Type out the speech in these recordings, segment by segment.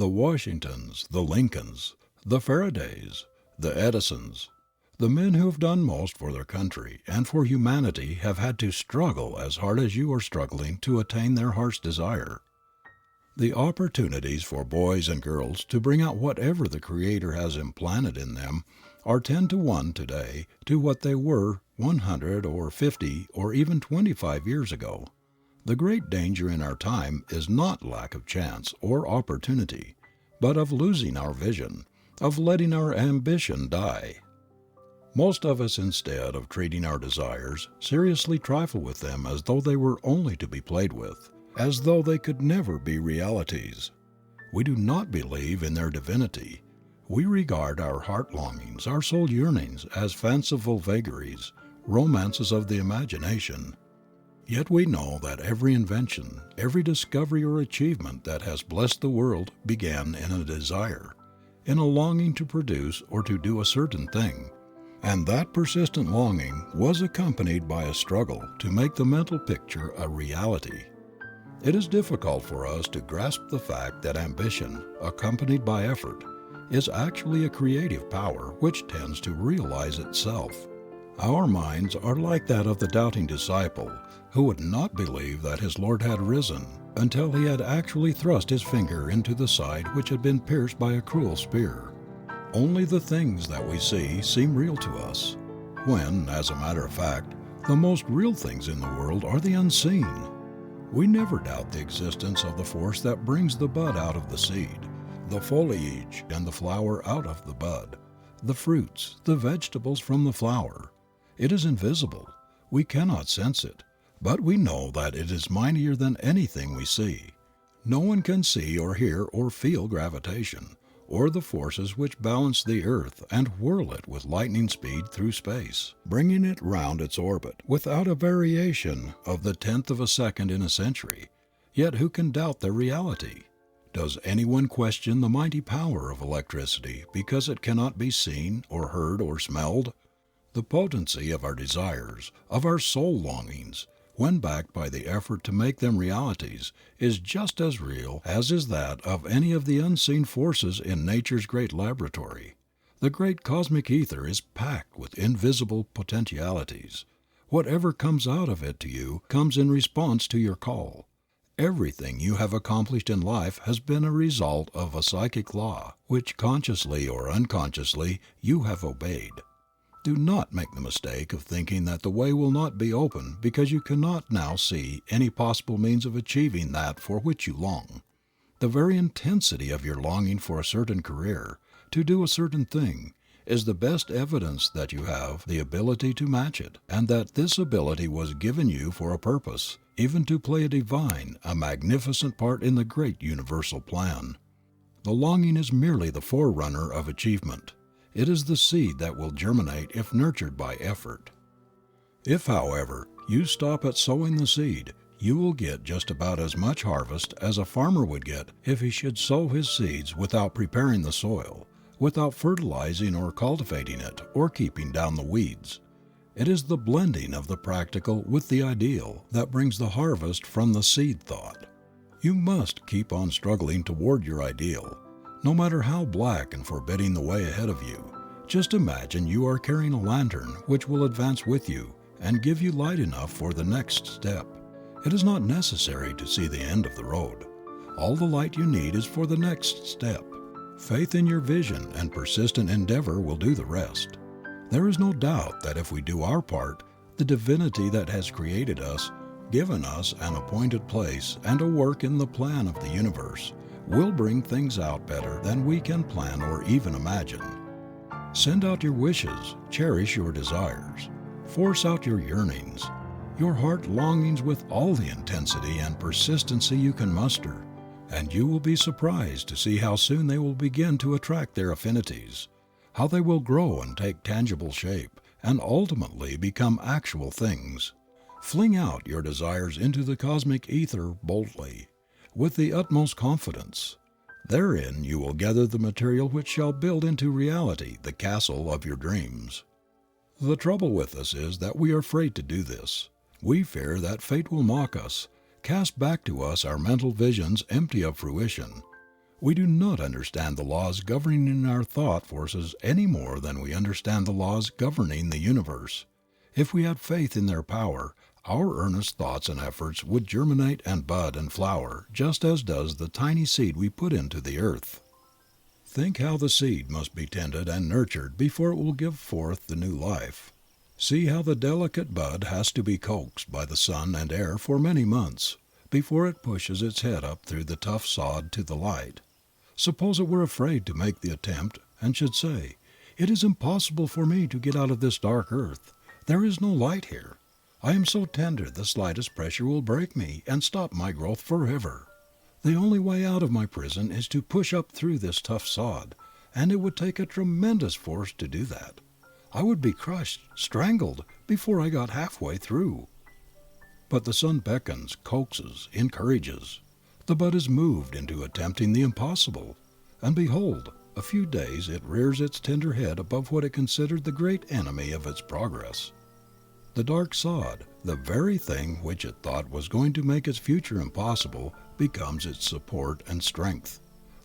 The Washingtons, the Lincolns, the Faradays, the Edisons, the men who have done most for their country and for humanity have had to struggle as hard as you are struggling to attain their heart's desire. The opportunities for boys and girls to bring out whatever the Creator has implanted in them are 10 to 1 today to what they were 100 or 50 or even 25 years ago. The great danger in our time is not lack of chance or opportunity, but of losing our vision, of letting our ambition die. Most of us, instead of treating our desires, seriously trifle with them as though they were only to be played with, as though they could never be realities. We do not believe in their divinity. We regard our heart longings, our soul yearnings as fanciful vagaries, romances of the imagination. Yet we know that every invention, every discovery or achievement that has blessed the world began in a desire, in a longing to produce or to do a certain thing. And that persistent longing was accompanied by a struggle to make the mental picture a reality. It is difficult for us to grasp the fact that ambition, accompanied by effort, is actually a creative power which tends to realize itself. Our minds are like that of the doubting disciple who would not believe that his Lord had risen until he had actually thrust his finger into the side which had been pierced by a cruel spear. Only the things that we see seem real to us, when, as a matter of fact, the most real things in the world are the unseen. We never doubt the existence of the force that brings the bud out of the seed, the foliage and the flower out of the bud, the fruits, the vegetables from the flower. It is invisible. We cannot sense it, but we know that it is mightier than anything we see. No one can see or hear or feel gravitation, or the forces which balance the earth and whirl it with lightning speed through space, bringing it round its orbit without a variation of the 10th of a second in a century. Yet who can doubt their reality? Does anyone question the mighty power of electricity because it cannot be seen or heard or smelled? The potency of our desires, of our soul longings, when backed by the effort to make them realities, is just as real as is that of any of the unseen forces in nature's great laboratory. The great cosmic ether is packed with invisible potentialities. Whatever comes out of it to you comes in response to your call. Everything you have accomplished in life has been a result of a psychic law, which consciously or unconsciously you have obeyed. Do not make the mistake of thinking that the way will not be open because you cannot now see any possible means of achieving that for which you long. The very intensity of your longing for a certain career, to do a certain thing, is the best evidence that you have the ability to match it, and that this ability was given you for a purpose, even to play a divine, a magnificent part in the great universal plan. The longing is merely the forerunner of achievement. It is the seed that will germinate if nurtured by effort. If, however, you stop at sowing the seed, you will get just about as much harvest as a farmer would get if he should sow his seeds without preparing the soil, without fertilizing or cultivating it or keeping down the weeds. It is the blending of the practical with the ideal that brings the harvest from the seed thought. You must keep on struggling toward your ideal, no matter how black and forbidding the way ahead of you. Just imagine you are carrying a lantern which will advance with you and give you light enough for the next step. It is not necessary to see the end of the road. All the light you need is for the next step. Faith in your vision and persistent endeavor will do the rest. There is no doubt that if we do our part, the divinity that has created us, given us an appointed place and a work in the plan of the universe, will bring things out better than we can plan or even imagine. Send out your wishes, cherish your desires, force out your yearnings, your heart longings with all the intensity and persistency you can muster, and you will be surprised to see how soon they will begin to attract their affinities, how they will grow and take tangible shape, and ultimately become actual things. Fling out your desires into the cosmic ether boldly, with the utmost confidence. Therein you will gather the material which shall build into reality the castle of your dreams. The trouble with us is that we are afraid to do this. We fear that fate will mock us, cast back to us our mental visions empty of fruition. We do not understand the laws governing our thought forces any more than we understand the laws governing the universe. If we had faith in their power, our earnest thoughts and efforts would germinate and bud and flower just as does the tiny seed we put into the earth. Think how the seed must be tended and nurtured before it will give forth the new life. See how the delicate bud has to be coaxed by the sun and air for many months before it pushes its head up through the tough sod to the light. Suppose it were afraid to make the attempt and should say, "It is impossible for me to get out of this dark earth. There is no light here. I am so tender the slightest pressure will break me and stop my growth forever. The only way out of my prison is to push up through this tough sod, and it would take a tremendous force to do that. I would be crushed, strangled, before I got halfway through." But the sun beckons, coaxes, encourages. The bud is moved into attempting the impossible, and behold, a few days it rears its tender head above what it considered the great enemy of its progress. The dark sod, the very thing which it thought was going to make its future impossible, becomes its support and strength.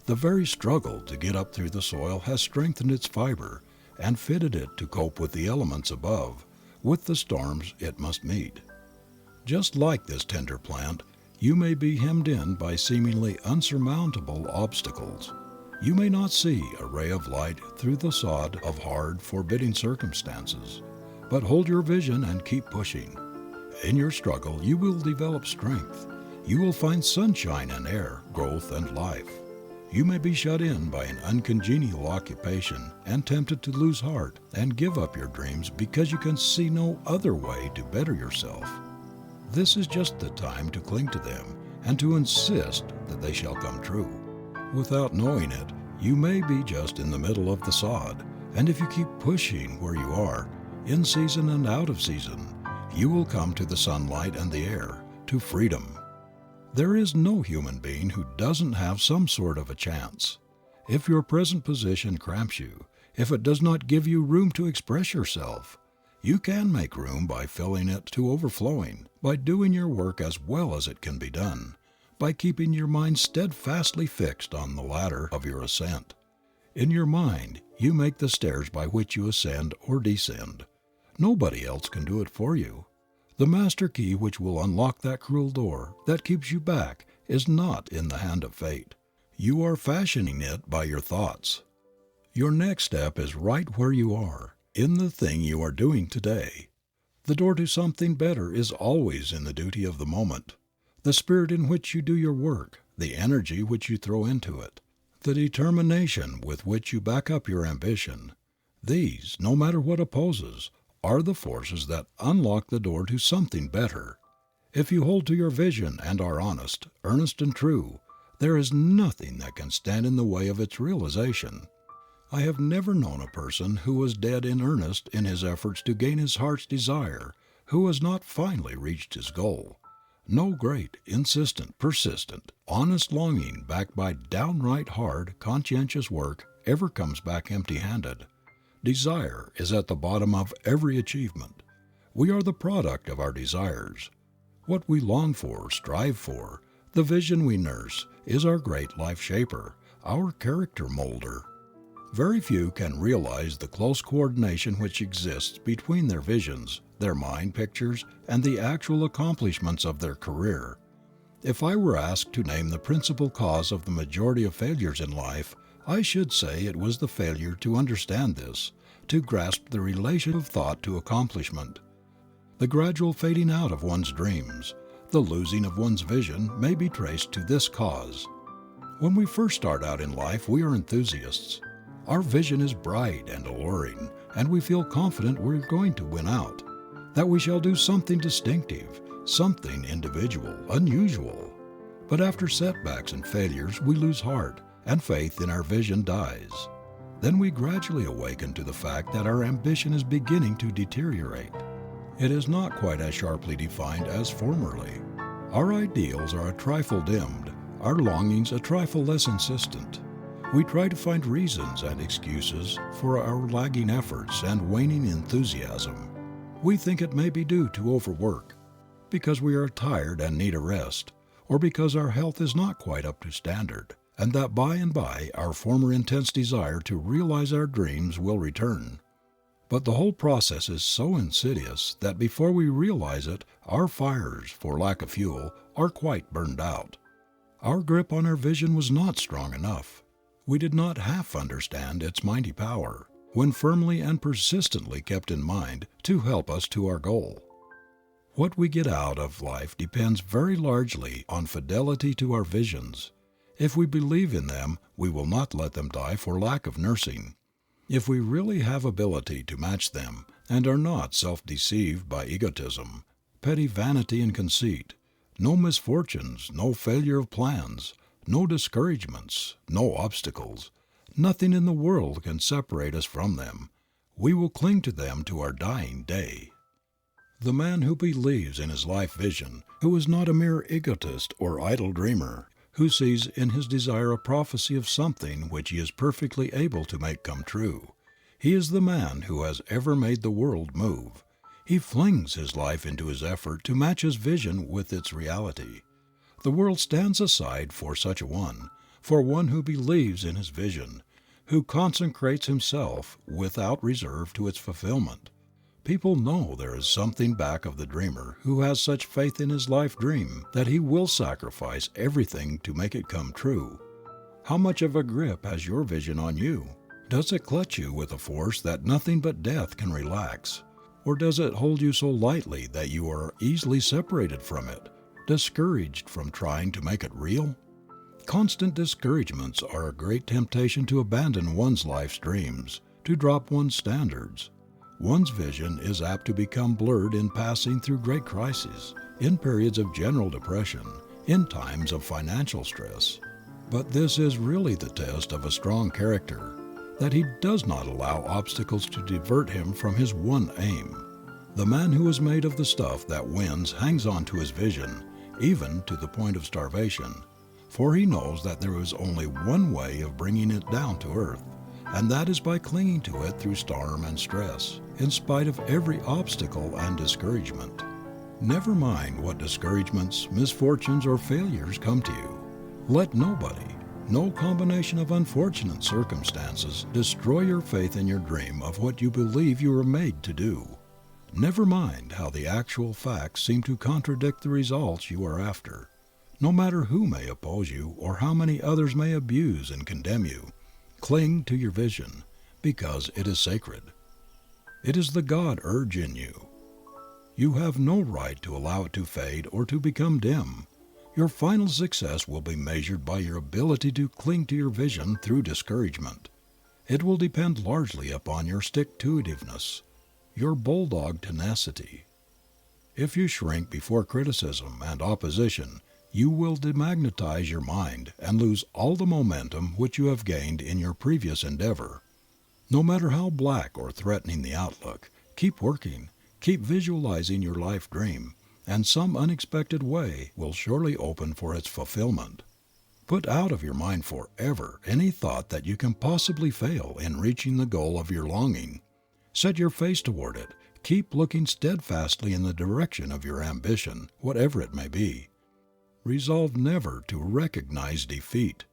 The very struggle to get up through the soil has strengthened its fiber and fitted it to cope with the elements above, with the storms it must meet. Just like this tender plant, you may be hemmed in by seemingly unsurmountable obstacles. You may not see a ray of light through the sod of hard, forbidding circumstances. But hold your vision and keep pushing. In your struggle, you will develop strength. You will find sunshine and air, growth and life. You may be shut in by an uncongenial occupation and tempted to lose heart and give up your dreams because you can see no other way to better yourself. This is just the time to cling to them and to insist that they shall come true. Without knowing it, you may be just in the middle of the sod, and if you keep pushing where you are, in season and out of season, you will come to the sunlight and the air, to freedom. There is no human being who doesn't have some sort of a chance. If your present position cramps you, if it does not give you room to express yourself, you can make room by filling it to overflowing, by doing your work as well as it can be done, by keeping your mind steadfastly fixed on the ladder of your ascent. In your mind, you make the stairs by which you ascend or descend. Nobody else can do it for you. The master key which will unlock that cruel door that keeps you back is not in the hand of fate. You are fashioning it by your thoughts. Your next step is right where you are, in the thing you are doing today. The door to something better is always in the duty of the moment. The spirit in which you do your work, the energy which you throw into it, the determination with which you back up your ambition, these, no matter what opposes, are the forces that unlock the door to something better. If you hold to your vision and are honest, earnest and true, there is nothing that can stand in the way of its realization. I have never known a person who was dead in earnest in his efforts to gain his heart's desire who has not finally reached his goal. No great, insistent, persistent, honest longing backed by downright hard, conscientious work ever comes back empty-handed. Desire is at the bottom of every achievement. We are the product of our desires. What we long for, strive for, the vision we nurse, is our great life shaper, our character molder. Very few can realize the close coordination which exists between their visions, their mind pictures, and the actual accomplishments of their career. If I were asked to name the principal cause of the majority of failures in life, I should say it was the failure to understand this, to grasp the relation of thought to accomplishment. The gradual fading out of one's dreams, the losing of one's vision may be traced to this cause. When we first start out in life, we are enthusiasts. Our vision is bright and alluring, and we feel confident we're going to win out, that we shall do something distinctive, something individual, unusual. But after setbacks and failures, we lose heart, and faith in our vision dies. Then we gradually awaken to the fact that our ambition is beginning to deteriorate. It is not quite as sharply defined as formerly. Our ideals are a trifle dimmed, our longings a trifle less insistent. We try to find reasons and excuses for our lagging efforts and waning enthusiasm. We think it may be due to overwork, because we are tired and need a rest, or because our health is not quite up to standard, and that by and by our former intense desire to realize our dreams will return. But the whole process is so insidious that before we realize it, our fires, for lack of fuel, are quite burned out. Our grip on our vision was not strong enough. We did not half understand its mighty power, when firmly and persistently kept in mind, to help us to our goal. What we get out of life depends very largely on fidelity to our visions. If we believe in them, we will not let them die for lack of nursing. If we really have ability to match them, and are not self-deceived by egotism, petty vanity and conceit, no misfortunes, no failure of plans, no discouragements, no obstacles, nothing in the world can separate us from them, we will cling to them to our dying day. The man who believes in his life vision, who is not a mere egotist or idle dreamer, who sees in his desire a prophecy of something which he is perfectly able to make come true. He is the man who has ever made the world move. He flings his life into his effort to match his vision with its reality. The world stands aside for such a one, for one who believes in his vision, who consecrates himself without reserve to its fulfillment. People know there is something back of the dreamer who has such faith in his life dream that he will sacrifice everything to make it come true. How much of a grip has your vision on you? Does it clutch you with a force that nothing but death can relax? Or does it hold you so lightly that you are easily separated from it, discouraged from trying to make it real? Constant discouragements are a great temptation to abandon one's life's dreams, to drop one's standards. One's vision is apt to become blurred in passing through great crises, in periods of general depression, in times of financial stress. But this is really the test of a strong character, that he does not allow obstacles to divert him from his one aim. The man who is made of the stuff that wins hangs on to his vision, even to the point of starvation, for he knows that there is only one way of bringing it down to earth, and that is by clinging to it through storm and stress, in spite of every obstacle and discouragement. Never mind what discouragements, misfortunes, or failures come to you. Let nobody, no combination of unfortunate circumstances destroy your faith in your dream of what you believe you were made to do. Never mind how the actual facts seem to contradict the results you are after. No matter who may oppose you or how many others may abuse and condemn you, cling to your vision, because it is sacred. It is the God urge in you. You have no right to allow it to fade or to become dim. Your final success will be measured by your ability to cling to your vision through discouragement. It will depend largely upon your stick-to-itiveness, your bulldog tenacity. If you shrink before criticism and opposition, you will demagnetize your mind and lose all the momentum which you have gained in your previous endeavor. No matter how black or threatening the outlook, keep working, keep visualizing your life dream, and some unexpected way will surely open for its fulfillment. Put out of your mind forever any thought that you can possibly fail in reaching the goal of your longing. Set your face toward it. Keep looking steadfastly in the direction of your ambition, whatever it may be. Resolve never to recognize defeat.